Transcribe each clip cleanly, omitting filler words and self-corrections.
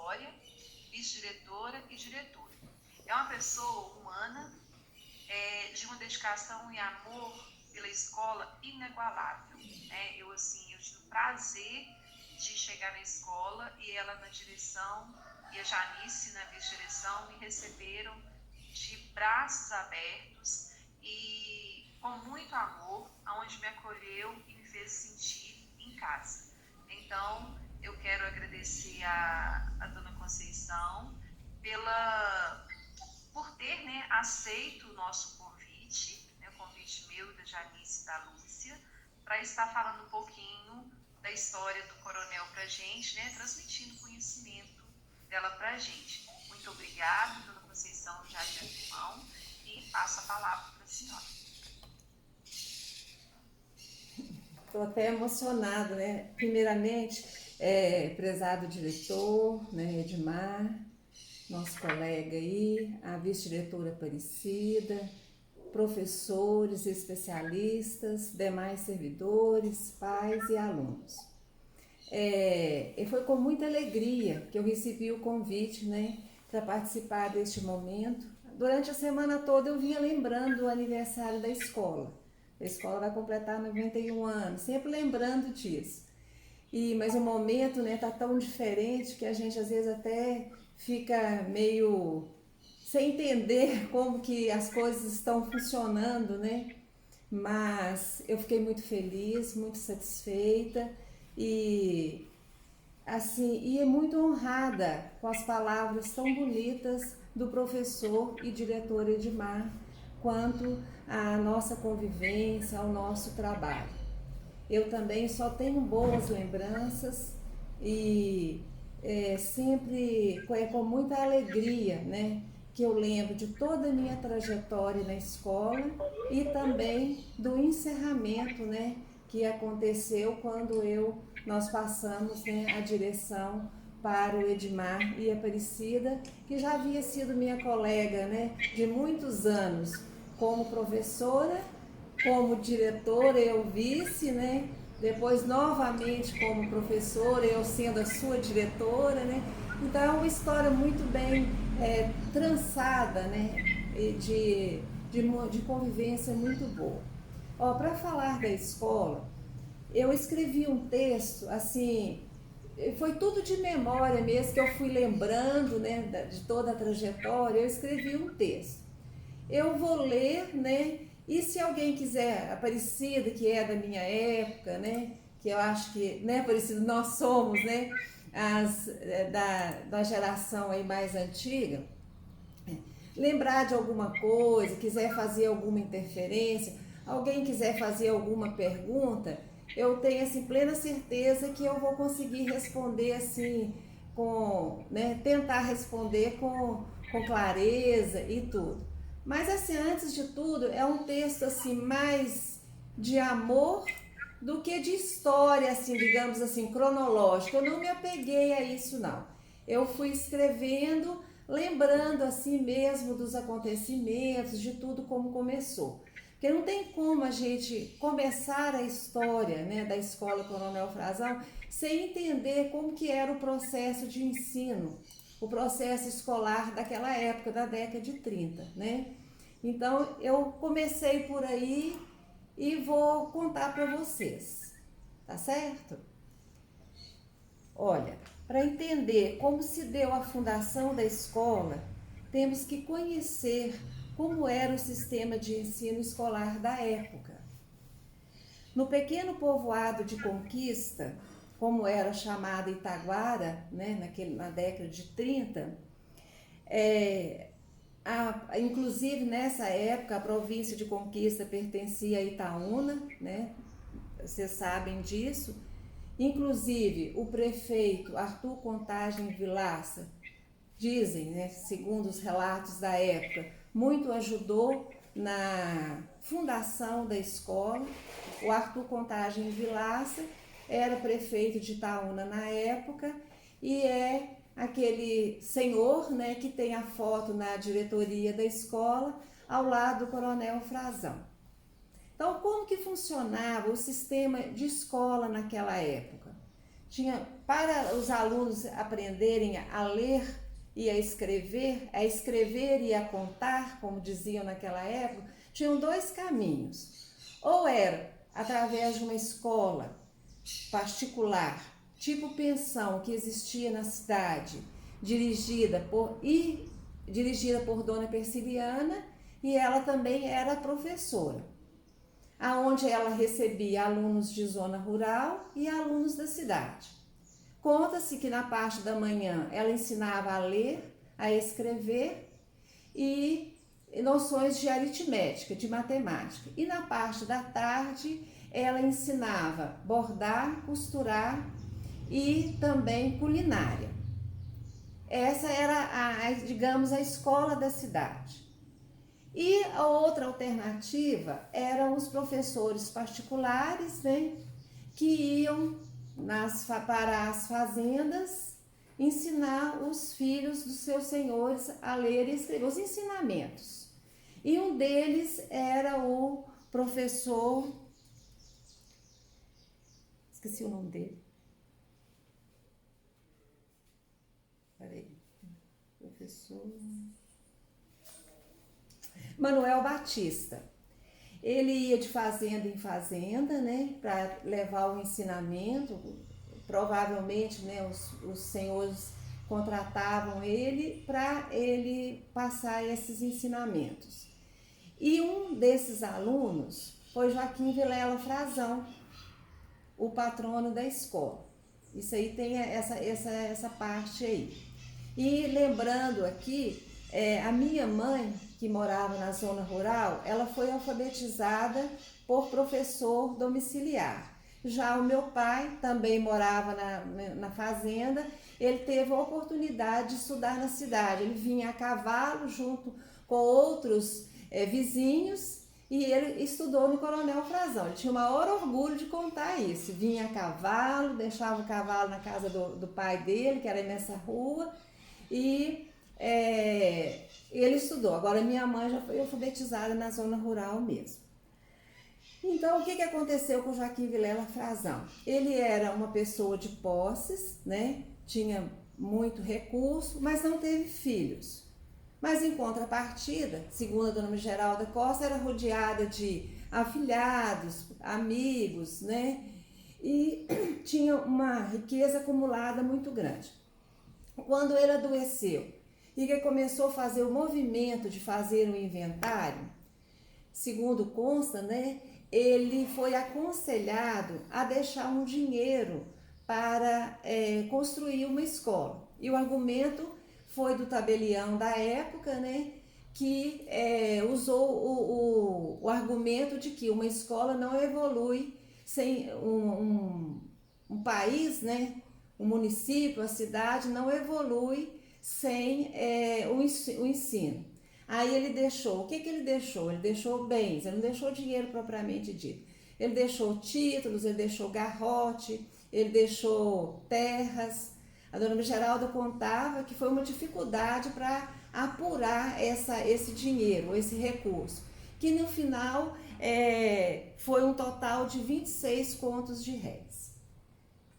história, vice-diretora e diretora. É uma pessoa humana, de uma dedicação e amor pela escola inigualável. Eu tive o prazer de chegar na escola e ela na direção e a Janice na vice-direção me receberam de braços abertos e com muito amor, onde me acolheu e me fez sentir em casa. Então, eu quero agradecer a dona Conceição por ter aceito o nosso convite, o convite meu, da Janice e da Lúcia, para estar falando um pouquinho da história do coronel para a gente, transmitindo conhecimento dela para a gente. Muito obrigada, dona Conceição, já de antemão, e passo a palavra para a senhora. Estou até emocionada, Primeiramente, prezado diretor, Edmar, nosso colega aí, a vice-diretora Aparecida, professores, especialistas, demais servidores, pais e alunos. E foi com muita alegria que eu recebi o convite, para participar deste momento. Durante a semana toda eu vinha lembrando o aniversário da escola. A escola vai completar 91 anos, sempre lembrando disso. Mas o momento tá tão diferente que a gente às vezes até fica meio sem entender como que as coisas estão funcionando, Mas eu fiquei muito feliz, muito satisfeita e muito honrada com as palavras tão bonitas do professor e diretor Edmar quanto à nossa convivência, ao nosso trabalho. Eu também só tenho boas lembranças e sempre com muita alegria, que eu lembro de toda a minha trajetória na escola e também do encerramento, que aconteceu quando nós passamos, a direção para o Edmar e a Aparecida, que já havia sido minha colega, de muitos anos como professora, como diretora, eu vice, depois novamente como professora, eu sendo a sua diretora, Então é uma história muito bem trançada, de convivência muito boa. Para falar da escola, eu escrevi um texto, foi tudo de memória mesmo, que eu fui lembrando, de toda a trajetória, eu escrevi um texto. Eu vou ler, e se alguém quiser, Aparecida, que é da minha época, que eu acho que, Aparecida, nós somos, da geração aí mais antiga, lembrar de alguma coisa, quiser fazer alguma interferência, alguém quiser fazer alguma pergunta, eu tenho plena certeza que eu vou conseguir responder tentar responder com clareza e tudo. Mas antes de tudo, é um texto mais de amor do que de história, digamos cronológica. Eu não me apeguei a isso, não. Eu fui escrevendo, lembrando mesmo dos acontecimentos, de tudo como começou. Porque não tem como a gente começar a história, da Escola Coronel Frazão sem entender como que era o processo de ensino, o processo escolar daquela época, da década de 30, Então, eu comecei por aí e vou contar para vocês, tá certo? Olha, para entender como se deu a fundação da escola, temos que conhecer como era o sistema de ensino escolar da época. No pequeno povoado de Conquista, como era chamada Itaguara, na década de 30, inclusive nessa época a província de Conquista pertencia a Itaúna, vocês sabem disso. Inclusive o prefeito Arthur Contagem Vilaça, dizem, segundo os relatos da época, muito ajudou na fundação da escola. O Arthur Contagem Vilaça era prefeito de Itaúna na época e é aquele senhor, que tem a foto na diretoria da escola, ao lado do Coronel Frazão. Então, como que funcionava o sistema de escola naquela época? para os alunos aprenderem a ler e a escrever e a contar, como diziam naquela época, tinham dois caminhos. Ou era através de uma escola particular, tipo pensão, que existia na cidade, dirigida por Dona Persiliana, e ela também era professora, aonde ela recebia alunos de zona rural e alunos da cidade. Conta-se que na parte da manhã ela ensinava a ler, a escrever e noções de aritmética, de matemática. E na parte da tarde ela ensinava bordar, costurar e também culinária. Essa era, digamos, a escola da cidade. E a outra alternativa eram os professores particulares, né, que iam para as fazendas ensinar os filhos dos seus senhores a ler e escrever, os ensinamentos. E um deles era o professor, esqueci o nome dele. Peraí, professor Manuel Batista. Ele ia de fazenda em fazenda, né, para levar o ensinamento. Provavelmente, né, os senhores contratavam ele para ele passar esses ensinamentos. E um desses alunos foi Joaquim Vilela Frazão, o patrono da escola. Isso aí tem essa parte aí. E lembrando aqui, a minha mãe, que morava na zona rural, ela foi alfabetizada por professor domiciliar. Já o meu pai também morava na fazenda, ele teve a oportunidade de estudar na cidade. Ele vinha a cavalo junto com outros vizinhos e ele estudou no Coronel Frazão. Ele tinha o maior orgulho de contar isso. Vinha a cavalo, deixava o cavalo na casa do pai dele, que era nessa rua, e ele estudou. Agora minha mãe já foi alfabetizada na zona rural mesmo. Então, o que aconteceu com Joaquim Vilela Frazão? Ele era uma pessoa de posses, né? Tinha muito recurso, mas não teve filhos. Mas em contrapartida, segundo a dona Geralda Costa, era rodeada de afilhados, amigos, né? E tinha uma riqueza acumulada muito grande. Quando ele adoeceu e que começou a fazer o movimento de fazer um inventário, segundo consta, né, ele foi aconselhado a deixar um dinheiro para construir uma escola. E o argumento foi do tabelião da época, né, que usou o argumento de que uma escola não evolui sem um país, né, um município, a cidade não evolui sem o ensino. Aí ele deixou, o que ele deixou? Ele deixou bens, ele não deixou dinheiro propriamente dito. Ele deixou títulos, ele deixou garrote, ele deixou terras. A dona Geralda contava que foi uma dificuldade para apurar esse dinheiro, esse recurso, que no final foi um total de 26 contos de réis.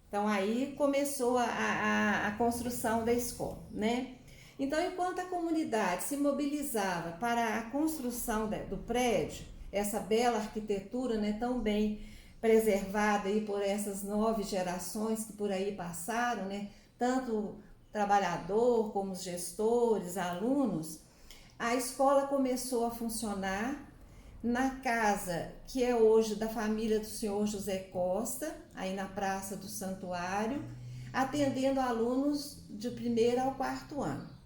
Então aí começou a construção da escola, né? Então, enquanto a comunidade se mobilizava para a construção do prédio, essa bela arquitetura, né, tão bem preservada aí por essas 9 gerações que por aí passaram, né, tanto o trabalhador como os gestores, alunos, a escola começou a funcionar na casa que é hoje da família do senhor José Costa, aí na Praça do Santuário, atendendo alunos de 1º ao 4º ano.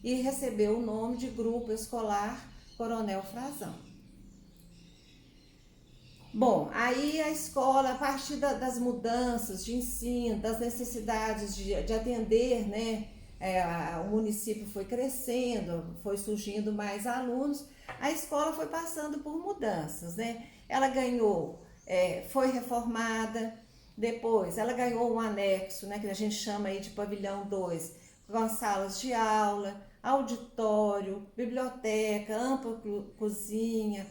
E recebeu o nome de Grupo Escolar Coronel Frazão. Bom, aí a escola, a partir das mudanças de ensino, das necessidades de atender, né, o município foi crescendo, foi surgindo mais alunos, a escola foi passando por mudanças, né? Ela ganhou, foi reformada, depois ela ganhou um anexo, né, que a gente chama aí de pavilhão 2, com as salas de aula, auditório, biblioteca, ampla cozinha,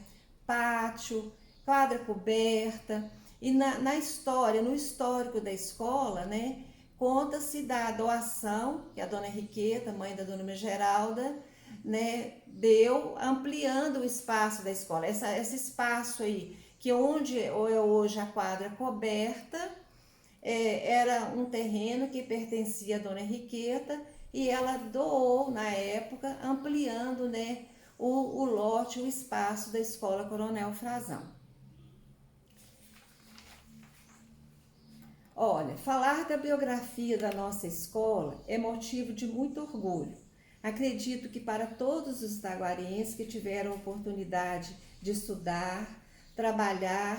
pátio, quadra coberta. E na história, no histórico da escola, né, conta-se da doação que a dona Henriqueta, mãe da dona Geralda, né, deu, ampliando o espaço da escola. Esse espaço aí, que onde é hoje a quadra coberta, era um terreno que pertencia à dona Henriqueta e ela doou na época, ampliando, né, o lote, o espaço da Escola Coronel Frazão. Olha, falar da biografia da nossa escola é motivo de muito orgulho. Acredito que para todos os itaguarienses que tiveram a oportunidade de estudar, trabalhar,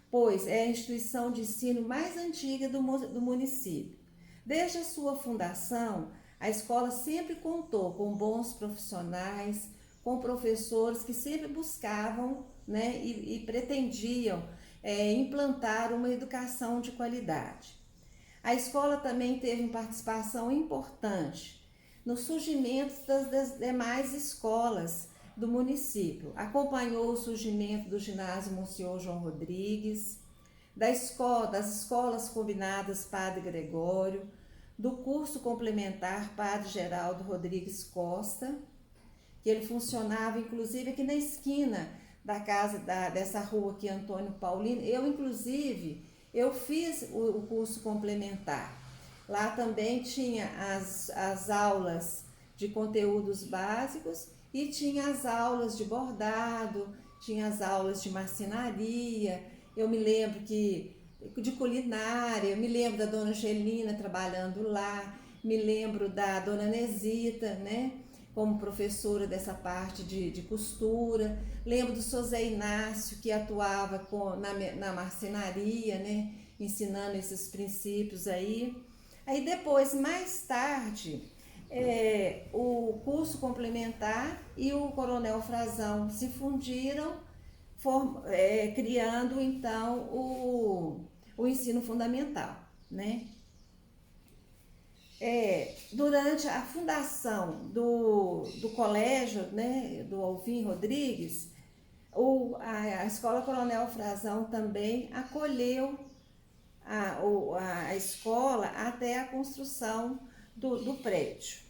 pois é a instituição de ensino mais antiga do município. Desde a sua fundação, a escola sempre contou com bons profissionais, com professores que sempre buscavam, né, e pretendiam implantar uma educação de qualidade. A escola também teve uma participação importante no surgimento das demais escolas do município. Acompanhou o surgimento do ginásio Monsenhor João Rodrigues, das escolas combinadas Padre Gregório, do curso complementar Padre Geraldo Rodrigues Costa, que ele funcionava inclusive aqui na esquina da casa dessa rua aqui, Antônio Paulino. Eu fiz o curso complementar. Lá também tinha as aulas de conteúdos básicos e tinha as aulas de bordado, tinha as aulas de marcenaria. Eu me lembro de culinária, eu me lembro da dona Angelina trabalhando lá, me lembro da dona Nesita, né, como professora dessa parte de costura. Lembro do seu Zé Inácio, que atuava na marcenaria, né, ensinando esses princípios aí. Aí depois, mais tarde, o curso complementar e o Coronel Frazão se fundiram, criando então o ensino fundamental, né? Durante a fundação do colégio, né, do Alvim Rodrigues, a Escola Coronel Frazão também acolheu a escola até a construção do prédio.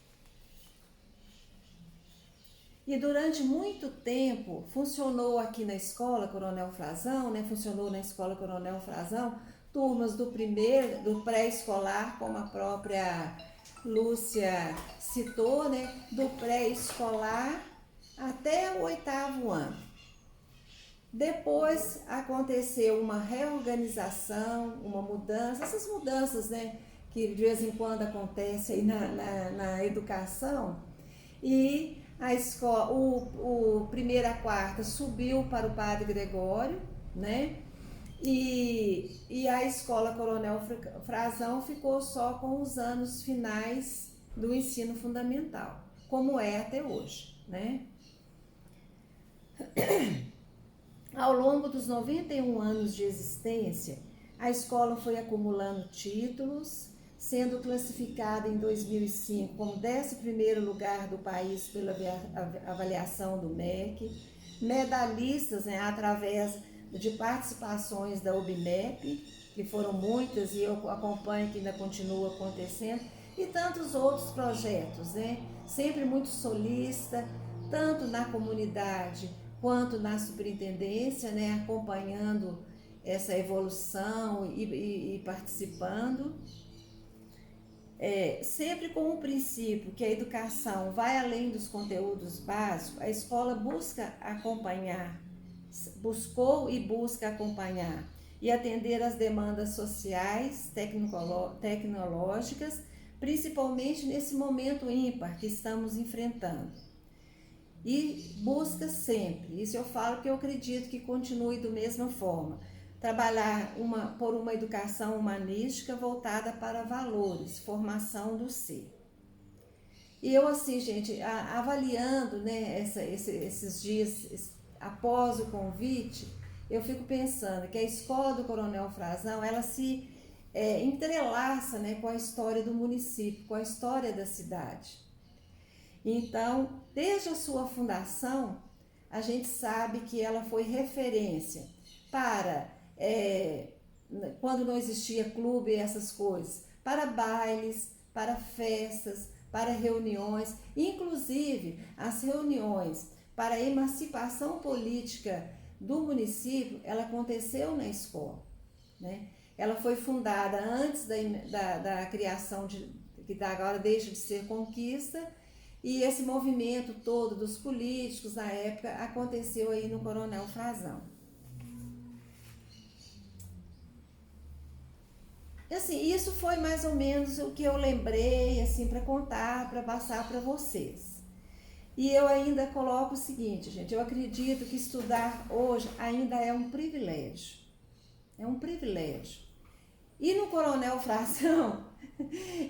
E durante muito tempo funcionou aqui na Escola Coronel Frazão, né, turmas do pré-escolar, como a própria Lúcia citou, né, do pré-escolar até o 8º ano. Depois aconteceu uma reorganização, uma mudança, essas mudanças, né, que de vez em quando acontecem aí na educação, e a escola, o 1ª a 4ª subiu para o Padre Gregório, né, e a Escola Coronel Frazão ficou só com os anos finais do ensino fundamental, como é até hoje, né. Ao longo dos 91 anos de existência, a escola foi acumulando títulos, sendo classificada em 2005 como 11º lugar do país pela avaliação do MEC, medalhistas, né, através de participações da OBMEP, que foram muitas e eu acompanho que ainda continua acontecendo, e tantos outros projetos, né, sempre muito solista, tanto na comunidade quanto na superintendência, né, acompanhando essa evolução e participando. Sempre com o princípio que a educação vai além dos conteúdos básicos, a escola buscou e busca acompanhar e atender às demandas sociais, tecnológicas, principalmente nesse momento ímpar que estamos enfrentando. E busca sempre, isso eu falo que eu acredito que continue da mesma forma, trabalhar por uma educação humanística voltada para valores, formação do ser. E eu assim, gente, avaliando, né, esses dias após o convite, eu fico pensando que a Escola do Coronel Frazão, ela se entrelaça, né, com a história do município, com a história da cidade. Então, desde a sua fundação, a gente sabe que ela foi referência para quando não existia clube e essas coisas, para bailes, para festas, para reuniões, inclusive as reuniões para a emancipação política do município, ela aconteceu na escola, né? Ela foi fundada antes da criação, que agora deixa de ser conquista, e esse movimento todo dos políticos na época aconteceu aí no Coronel Frazão. Assim, isso foi mais ou menos o que eu lembrei assim para contar, para passar para vocês. E eu ainda coloco o seguinte, gente, eu acredito que estudar hoje ainda é um privilégio. É um privilégio. E no Coronel Frazão,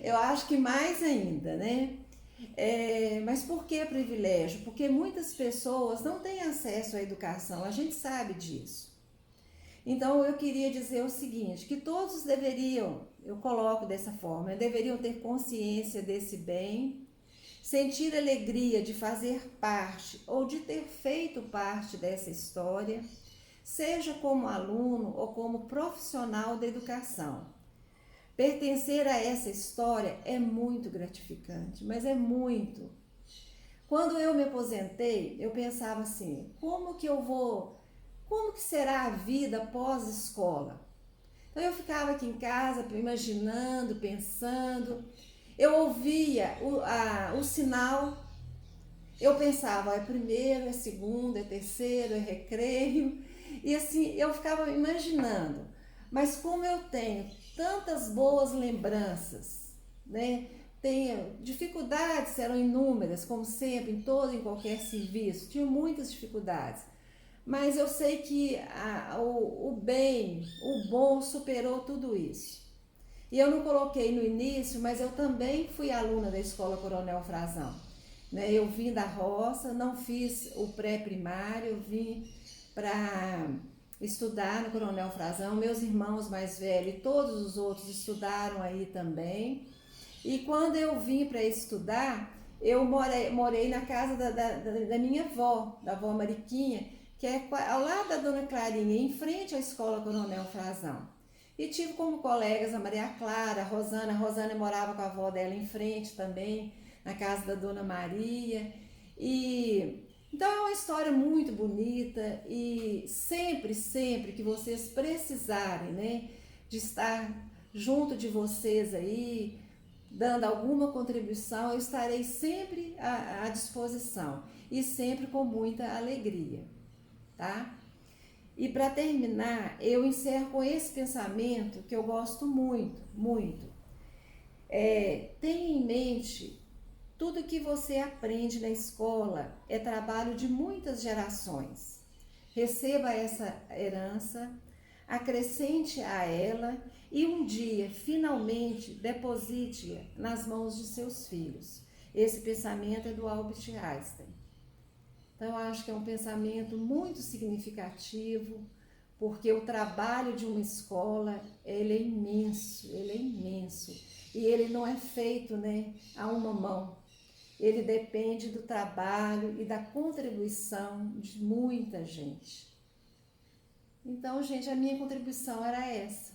eu acho que mais ainda, né? Mas por que privilégio? Porque muitas pessoas não têm acesso à educação, a gente sabe disso. Então eu queria dizer o seguinte, que todos deveriam, eu coloco dessa forma, deveriam ter consciência desse bem, sentir alegria de fazer parte ou de ter feito parte dessa história, seja como aluno ou como profissional da educação. Pertencer a essa história é muito gratificante, mas é muito. Quando eu me aposentei, eu pensava assim, como que será a vida pós-escola? Então eu ficava aqui em casa imaginando, pensando, eu ouvia o sinal, eu pensava, é primeiro, é segundo, é terceiro, é recreio, e assim, eu ficava imaginando, mas como eu tenho tantas boas lembranças, né? Dificuldades eram inúmeras, como sempre, em qualquer serviço, tinha muitas dificuldades, mas eu sei que o bem, o bom superou tudo isso. E eu não coloquei no início, mas eu também fui aluna da Escola Coronel Frazão. Né? Eu vim da roça, não fiz o pré-primário, eu vim para estudar no Coronel Frazão. Meus irmãos mais velhos e todos os outros estudaram aí também. E quando eu vim para estudar, eu morei na casa da minha avó, da avó Mariquinha, que é ao lado da Dona Clarinha, em frente à Escola Coronel Frazão. E tive como colegas a Maria Clara, a Rosana. A Rosana morava com a avó dela em frente também, na casa da Dona Maria. Então é uma história muito bonita e sempre que vocês precisarem, né, de estar junto de vocês aí, dando alguma contribuição, eu estarei sempre à disposição e sempre com muita alegria, tá? E para terminar, eu encerro com esse pensamento que eu gosto muito, muito. Tenha em mente, tudo que você aprende na escola é trabalho de muitas gerações. Receba essa herança, acrescente a ela e um dia, finalmente, deposite-a nas mãos de seus filhos. Esse pensamento é do Albert Einstein. Então, eu acho que é um pensamento muito significativo, porque o trabalho de uma escola, ele é imenso, e ele não é feito, né, a uma mão. Ele depende do trabalho e da contribuição de muita gente. Então, gente, a minha contribuição era essa.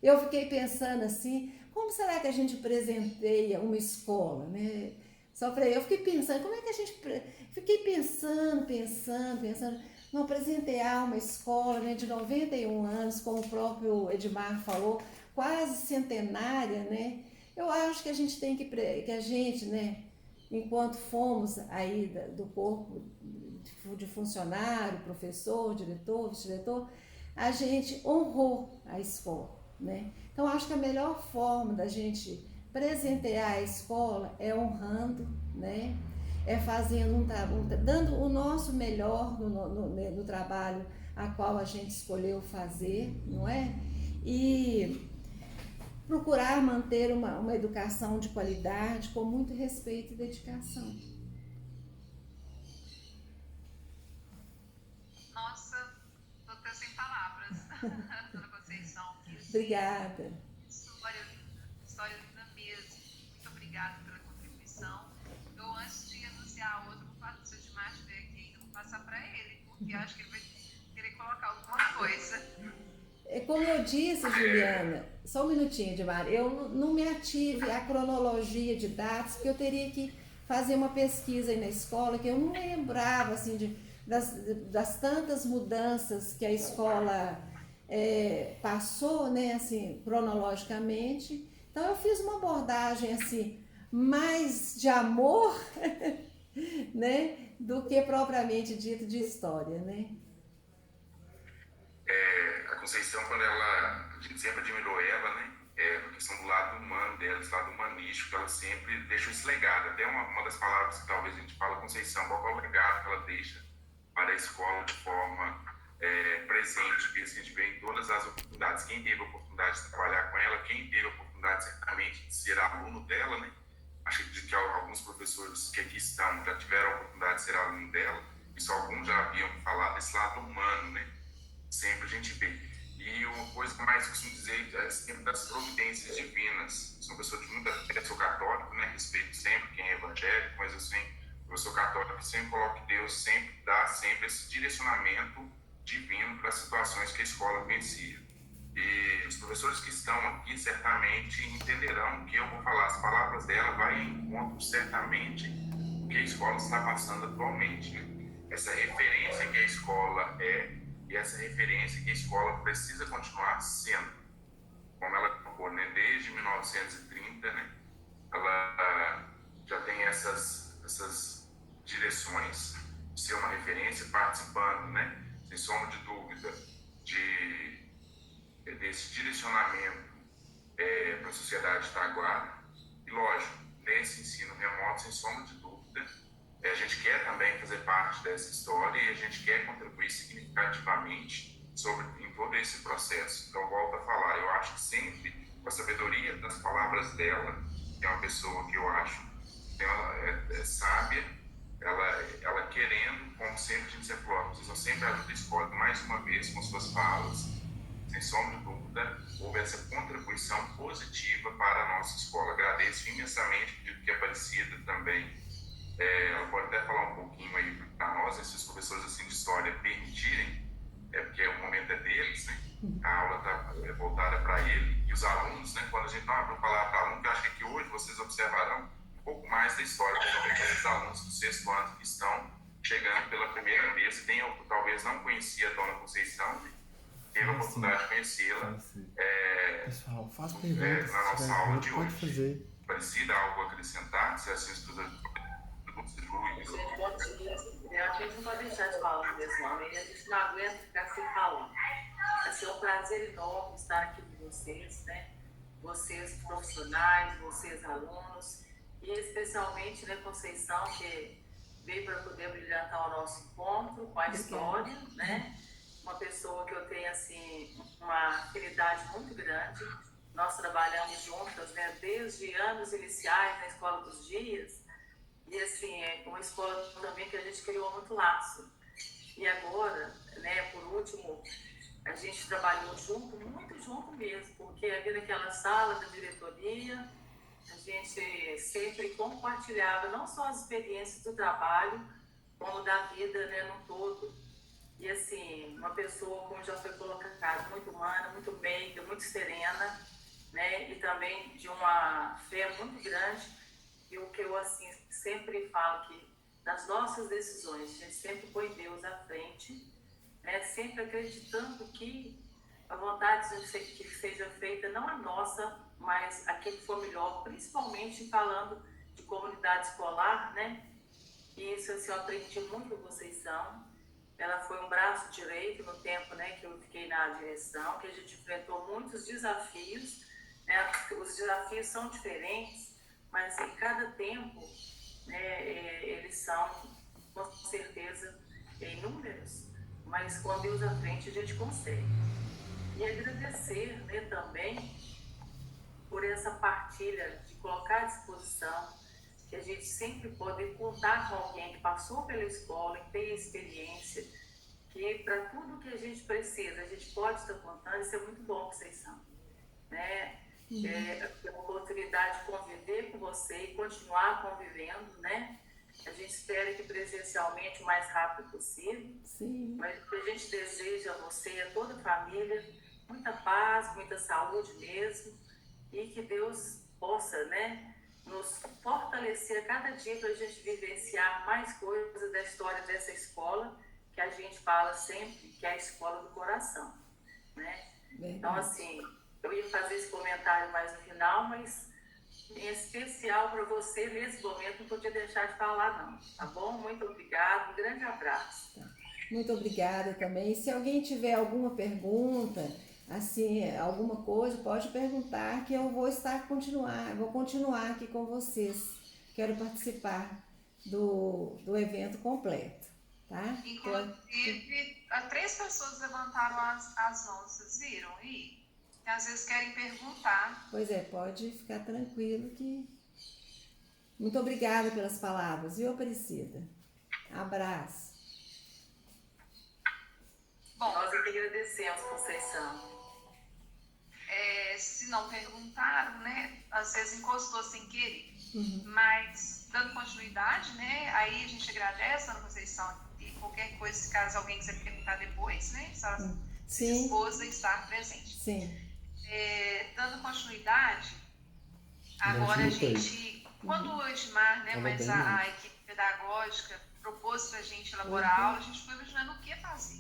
Eu fiquei pensando assim, como será que a gente presenteia uma escola, né? Só para eu fiquei pensando, como é que a gente... Fiquei pensando, não presentear uma escola, né, de 91 anos, como o próprio Edmar falou, quase centenária, né? Eu acho que a gente tem que a gente, né, enquanto fomos aí do corpo de funcionário, professor, diretor, vice-diretor, a gente honrou a escola, né? Então, acho que a melhor forma da gente presentear a escola é honrando, né? É fazendo dando o nosso melhor no trabalho a qual a gente escolheu fazer, não é? E procurar manter uma educação de qualidade com muito respeito e dedicação. Nossa, tô até sem palavras, Dona Conceição. Obrigada. História linda mesmo. Muito obrigada pela contribuição. Eu, antes de anunciar a outra, vou falar do seu Edmar estiver aqui ainda, vou passar para ele, porque acho que ele vai querer colocar alguma coisa. Como eu disse, Juliana, só um minutinho, Edmar, eu não me ative à cronologia de datas, porque eu teria que fazer uma pesquisa aí na escola, que eu não lembrava, assim, das tantas mudanças que a escola passou, né, assim, cronologicamente. Então, eu fiz uma abordagem, assim, mais de amor, né, do que propriamente dito de história, né? A Conceição, a gente sempre admirou ela, né? A questão do lado humano dela, esse lado humanístico, ela sempre deixou esse legado. Até uma das palavras que talvez a gente fala, Conceição, qual é o legado que ela deixa para a escola de forma presente, que a gente vê em todas as oportunidades. Quem teve a oportunidade de trabalhar com ela, quem teve a oportunidade, certamente, de ser aluno dela, né? Acho que alguns professores que aqui estão já tiveram a oportunidade de ser aluno dela, e só alguns já haviam falado desse lado humano, né? Sempre a gente vê. E uma coisa que eu mais costumo dizer é sempre das providências divinas. Sou uma pessoa de muita fé, sou católico, né? Respeito sempre quem é evangélico, mas assim, eu sou católico e sempre coloco que Deus sempre dá sempre esse direcionamento divino para as situações que a escola vivencia. E os professores que estão aqui certamente entenderão que eu vou falar, as palavras dela vai em encontro certamente o que a escola está passando atualmente, né? Essa referência que a escola e essa referência que a escola precisa continuar sendo, como ela colocou, né? Desde 1930, né? Ela já tem essas direções de ser uma referência, participando, né? Sem sombra de dúvida, desse direcionamento para a sociedade taguara. E lógico, nesse ensino remoto, sem sombra de dúvida, a gente quer também fazer parte dessa história e a gente quer contribuir significativamente em todo esse processo. Então, volto a falar, eu acho que sempre, com a sabedoria das palavras dela, que é uma pessoa que eu acho é sábia, ela querendo, como sempre a gente sempre falou, vocês vão sempre ajuda a escola, mais uma vez, com suas falas, sem sombra de dúvida, houve essa contribuição positiva para a nossa escola. Agradeço imensamente, pedido que a Aparecida também, ela pode até falar um pouquinho aí para nós, se os professores assim, de história permitirem, porque o momento é deles, né? A aula está voltada para ele, e os alunos, né? Quando a gente não abre a palavra para aluno, que eu acho que aqui hoje vocês observarão um pouco mais da história, principalmente dos alunos do sexto ano que estão chegando pela primeira vez, talvez não conhecia a Dona Conceição, né? Teve a oportunidade de conhecê-la Pessoal, faz perguntas, na nossa aula de pode hoje. fazer. Parecida, algo a acrescentar? Se assim estuda Gente, bom dia. A gente não pode deixar de falar desse nome, a gente não aguenta ficar sem falar. Vai ser um prazer enorme estar aqui com vocês, né? Vocês profissionais, vocês alunos, e especialmente, né, Conceição, que veio para poder brilhantar o nosso encontro com a história, né? Uma pessoa que eu tenho, assim, uma afinidade muito grande. Nós trabalhamos juntas, né, desde anos iniciais na Escola dos Dias, e assim, é uma escola também que a gente criou muito laço. E agora, né, por último, a gente trabalhou junto, muito junto mesmo, porque ali naquela sala da diretoria, a gente sempre compartilhava não só as experiências do trabalho, como da vida, né, no todo. E assim, uma pessoa, como já foi colocado, muito humana, muito meiga, muito serena, né, e também de uma fé muito grande. E o que eu assim sempre falo que nas nossas decisões a gente sempre põe Deus à frente, né? Sempre acreditando que a vontade que seja feita não a nossa, mas aquele que for melhor, principalmente falando de comunidade escolar, né? E isso assim, eu aprendi muito com Conceição. Ela foi um braço direito no tempo, né, que eu fiquei na direção, que a gente enfrentou muitos desafios, né? Os desafios são diferentes, mas em cada tempo, né, eles são, com certeza, inúmeros, mas com Deus à frente a gente consegue. E agradecer, né, também por essa partilha de colocar à disposição, que a gente sempre pode contar com alguém que passou pela escola, que tem experiência, que para tudo que a gente precisa, a gente pode estar contando. Isso é muito bom, Conceição, né? A oportunidade de conviver com você e continuar convivendo, né? A gente espera que presencialmente o mais rápido possível. Sim. Mas o que a gente deseja a você e a toda a família muita paz, muita saúde mesmo, e que Deus possa, né, nos fortalecer a cada dia para a gente vivenciar mais coisas da história dessa escola, que a gente fala sempre que é a escola do coração, né? Então, assim, eu ia fazer esse comentário mais no final, mas em especial para você, nesse momento, não podia deixar de falar, não. Tá bom? Muito obrigada, um grande abraço. Muito obrigada também. Se alguém tiver alguma pergunta, assim, alguma coisa, pode perguntar que eu vou continuar aqui com vocês. Quero participar do evento completo, tá? Inclusive, 3 pessoas levantaram as mãos, vocês viram aí? Que às vezes querem perguntar. Pois é, pode ficar tranquilo que... Muito obrigada pelas palavras, viu, Aparecida? Abraço. Bom, nós é que agradecemos, Conceição. Se não perguntaram, né? Às vezes encostou sem querer. Mas, dando continuidade, né? Aí a gente agradece, Ana Conceição, e qualquer coisa, se caso alguém quiser perguntar depois, né? Se dispôs a estar presente. Sim. Dando continuidade, agora a gente, quando o Edmar, né, mas a equipe pedagógica propôs para a gente elaborar a aula, a gente foi imaginando o que fazer.